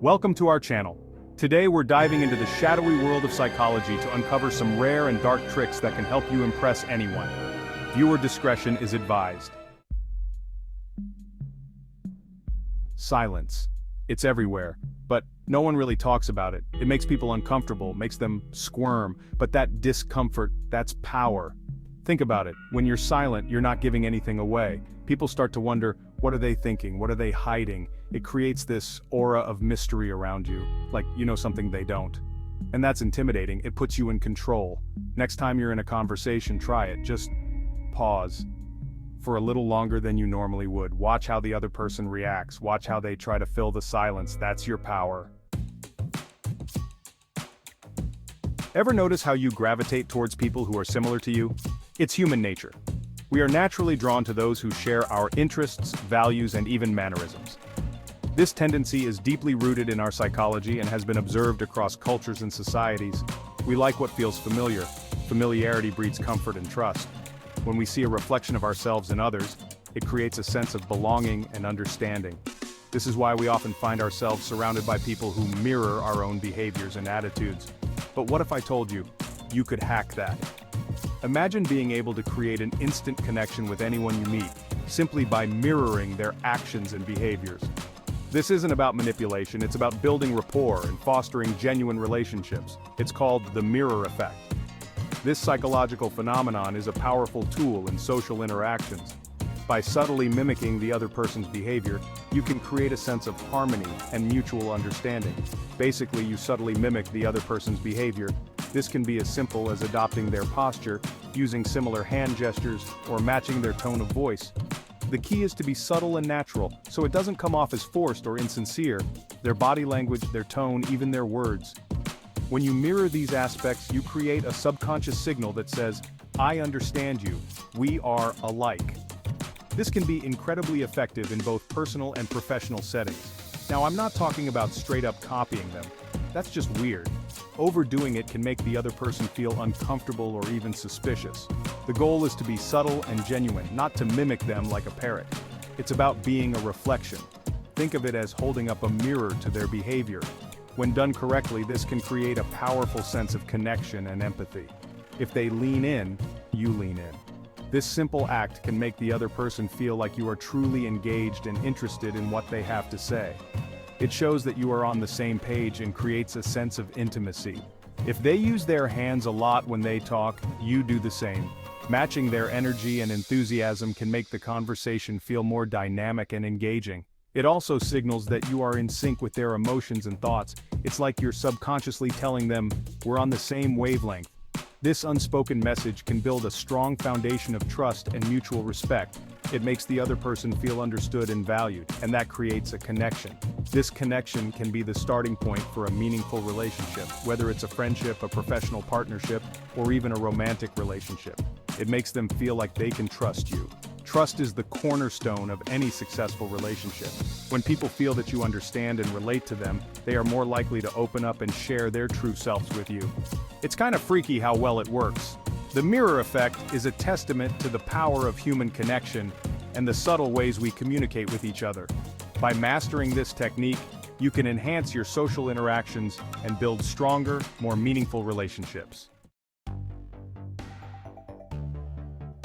Welcome to our channel. Today we're diving into the shadowy world of psychology to uncover some rare and dark tricks that can help you impress anyone. Viewer discretion is advised. Silence. It's everywhere, but no one really talks about it. It makes people uncomfortable, makes them squirm, but that discomfort, that's power. Think about it. When you're silent, you're not giving anything away. People start to wonder, what are they thinking? What are they hiding? It creates this aura of mystery around you, like you know something they don't. And that's intimidating. It puts you in control. Next time you're in a conversation, try it. Just pause for a little longer than you normally would. Watch how the other person reacts. Watch how they try to fill the silence. That's your power. Ever notice how you gravitate towards people who are similar to you? It's human nature. We are naturally drawn to those who share our interests, values, and even mannerisms. This tendency is deeply rooted in our psychology and has been observed across cultures and societies. We like what feels familiar. Familiarity breeds comfort and trust. When we see a reflection of ourselves in others, it creates a sense of belonging and understanding. This is why we often find ourselves surrounded by people who mirror our own behaviors and attitudes. But what if I told you, you could hack that? Imagine being able to create an instant connection with anyone you meet, simply by mirroring their actions and behaviors. This isn't about manipulation, it's about building rapport and fostering genuine relationships. It's called the mirror effect. This psychological phenomenon is a powerful tool in social interactions. By subtly mimicking the other person's behavior, you can create a sense of harmony and mutual understanding. Basically, you subtly mimic the other person's behavior. This can be as simple as adopting their posture, using similar hand gestures, or matching their tone of voice. The key is to be subtle and natural, so it doesn't come off as forced or insincere. Their body language, their tone, even their words. When you mirror these aspects, you create a subconscious signal that says, I understand you, we are alike. This can be incredibly effective in both personal and professional settings. Now, I'm not talking about straight up copying them. That's just weird. Overdoing it can make the other person feel uncomfortable or even suspicious. The goal is to be subtle and genuine, not to mimic them like a parrot. It's about being a reflection. Think of it as holding up a mirror to their behavior. When done correctly, this can create a powerful sense of connection and empathy. If they lean in, you lean in. This simple act can make the other person feel like you are truly engaged and interested in what they have to say. It shows that you are on the same page and creates a sense of intimacy. If they use their hands a lot when they talk, you do the same. Matching their energy and enthusiasm can make the conversation feel more dynamic and engaging. It also signals that you are in sync with their emotions and thoughts. It's like you're subconsciously telling them, we're on the same wavelength. This unspoken message can build a strong foundation of trust and mutual respect. It makes the other person feel understood and valued, and that creates a connection. This connection can be the starting point for a meaningful relationship, whether it's a friendship, a professional partnership, or even a romantic relationship. It makes them feel like they can trust you. Trust is the cornerstone of any successful relationship. When people feel that you understand and relate to them, they are more likely to open up and share their true selves with you. It's kind of freaky how well it works. The mirror effect is a testament to the power of human connection and the subtle ways we communicate with each other. By mastering this technique, you can enhance your social interactions and build stronger, more meaningful relationships.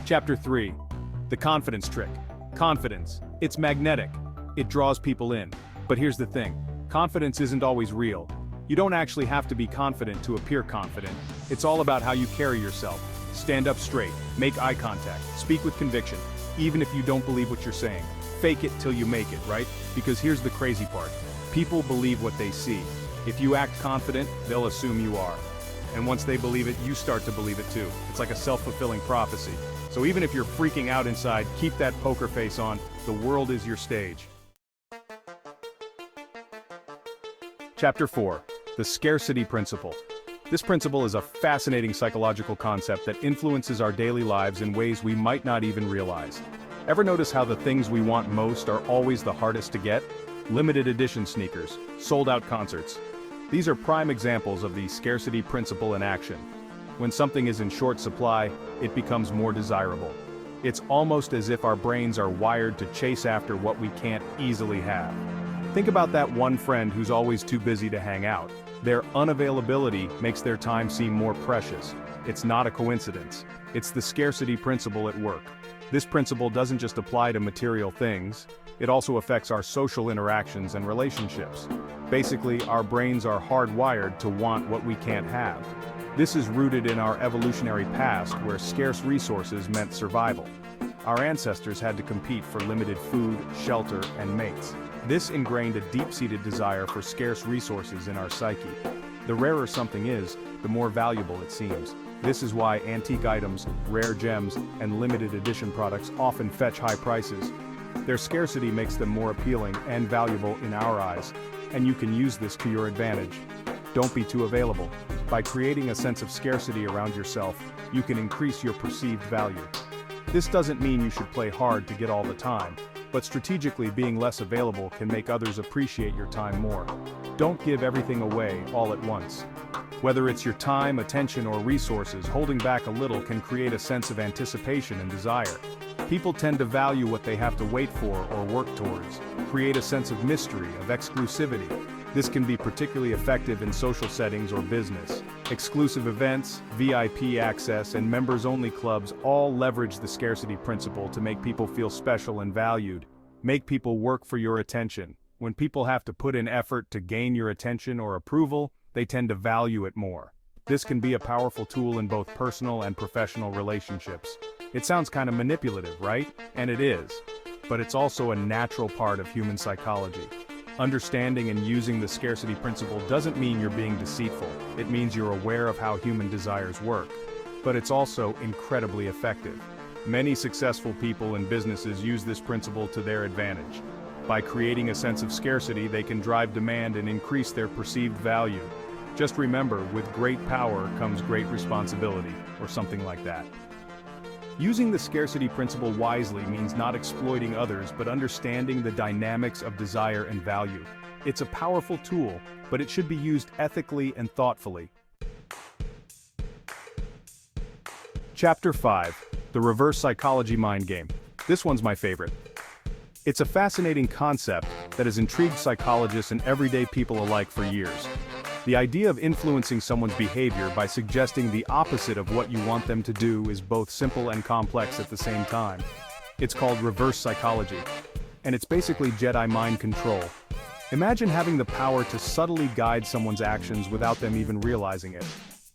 Chapter 3. The confidence trick. Confidence. It's magnetic. It draws people in. But here's the thing. Confidence isn't always real. You don't actually have to be confident to appear confident. It's all about how you carry yourself. Stand up straight. Make eye contact. Speak with conviction. Even if you don't believe what you're saying. Fake it till you make it, right? Because here's the crazy part. People believe what they see. If you act confident, they'll assume you are. And once they believe it, you start to believe it too. It's like a self-fulfilling prophecy. So even if you're freaking out inside, keep that poker face on. The world is your stage. Chapter 4. The Scarcity Principle. This principle is a fascinating psychological concept that influences our daily lives in ways we might not even realize. Ever notice how the things we want most are always the hardest to get? Limited edition sneakers, sold-out concerts. These are prime examples of the scarcity principle in action. When something is in short supply, it becomes more desirable. It's almost as if our brains are wired to chase after what we can't easily have. Think about that one friend who's always too busy to hang out. Their unavailability makes their time seem more precious. It's not a coincidence. It's the scarcity principle at work. This principle doesn't just apply to material things, it also affects our social interactions and relationships. Basically, our brains are hardwired to want what we can't have. This is rooted in our evolutionary past where scarce resources meant survival. Our ancestors had to compete for limited food, shelter, and mates. This ingrained a deep-seated desire for scarce resources in our psyche. The rarer something is, the more valuable it seems. This is why antique items, rare gems, and limited edition products often fetch high prices. Their scarcity makes them more appealing and valuable in our eyes, and you can use this to your advantage. Don't be too available. By creating a sense of scarcity around yourself, you can increase your perceived value. This doesn't mean you should play hard to get all the time, but strategically being less available can make others appreciate your time more. Don't give everything away all at once. Whether it's your time, attention, or resources, holding back a little can create a sense of anticipation and desire. People tend to value what they have to wait for or work towards, create a sense of mystery, of exclusivity. This can be particularly effective in social settings or business. Exclusive events, VIP access, and members-only clubs all leverage the scarcity principle to make people feel special and valued. Make people work for your attention. When people have to put in effort to gain your attention or approval, they tend to value it more. This can be a powerful tool in both personal and professional relationships. It sounds kind of manipulative, right? And it is. But it's also a natural part of human psychology. Understanding and using the scarcity principle doesn't mean you're being deceitful. It means you're aware of how human desires work. But it's also incredibly effective. Many successful people and businesses use this principle to their advantage. By creating a sense of scarcity, they can drive demand and increase their perceived value. Just remember, with great power comes great responsibility, or something like that. Using the scarcity principle wisely means not exploiting others but understanding the dynamics of desire and value. It's a powerful tool, but it should be used ethically and thoughtfully. Chapter 5. The Reverse Psychology Mind Game. This one's my favorite. It's a fascinating concept that has intrigued psychologists and everyday people alike for years. The idea of influencing someone's behavior by suggesting the opposite of what you want them to do is both simple and complex at the same time. It's called reverse psychology, and it's basically Jedi mind control. Imagine having the power to subtly guide someone's actions without them even realizing it.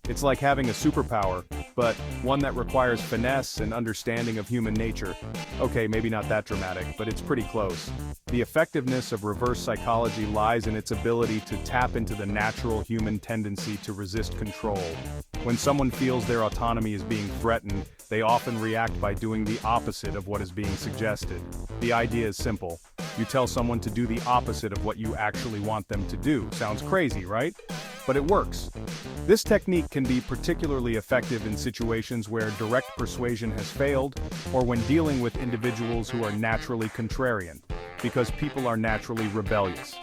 It's like having a superpower, but one that requires finesse and understanding of human nature. Okay, maybe not that dramatic, but it's pretty close. The effectiveness of reverse psychology lies in its ability to tap into the natural human tendency to resist control. When someone feels their autonomy is being threatened, they often react by doing the opposite of what is being suggested. The idea is simple. You tell someone to do the opposite of what you actually want them to do. Sounds crazy, right? But it works. This technique can be particularly effective in situations where direct persuasion has failed, or when dealing with individuals who are naturally contrarian, because people are naturally rebellious.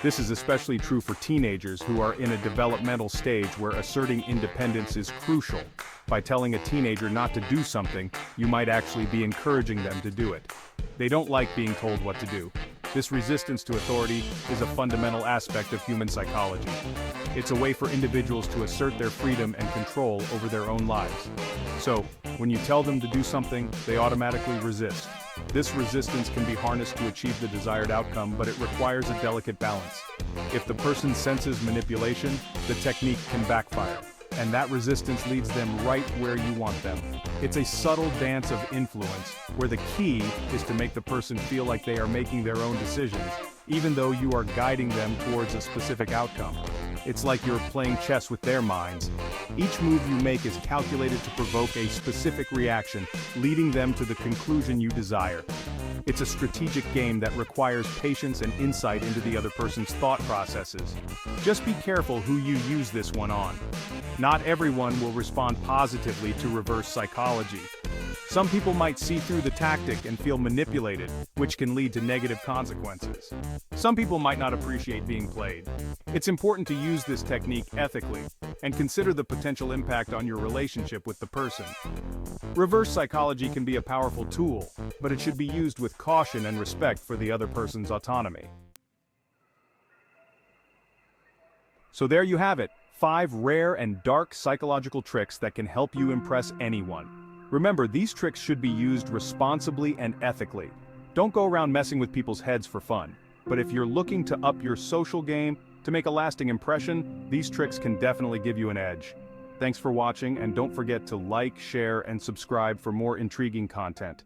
This is especially true for teenagers who are in a developmental stage where asserting independence is crucial. By telling a teenager not to do something, you might actually be encouraging them to do it. They don't like being told what to do. This resistance to authority is a fundamental aspect of human psychology. It's a way for individuals to assert their freedom and control over their own lives. So, when you tell them to do something, they automatically resist. This resistance can be harnessed to achieve the desired outcome, but it requires a delicate balance. If the person senses manipulation, the technique can backfire, and that resistance leads them right where you want them. It's a subtle dance of influence, where the key is to make the person feel like they are making their own decisions, even though you are guiding them towards a specific outcome. It's like you're playing chess with their minds. Each move you make is calculated to provoke a specific reaction, leading them to the conclusion you desire. It's a strategic game that requires patience and insight into the other person's thought processes. Just be careful who you use this one on. Not everyone will respond positively to reverse psychology. Some people might see through the tactic and feel manipulated, which can lead to negative consequences. Some people might not appreciate being played. It's important to use this technique ethically, and consider the potential impact on your relationship with the person. Reverse psychology can be a powerful tool, but it should be used with caution and respect for the other person's autonomy. So there you have it, 5 rare and dark psychological tricks that can help you impress anyone. Remember, these tricks should be used responsibly and ethically. Don't go around messing with people's heads for fun. But if you're looking to up your social game, to make a lasting impression, these tricks can definitely give you an edge. Thanks for watching, and don't forget to like, share, and subscribe for more intriguing content.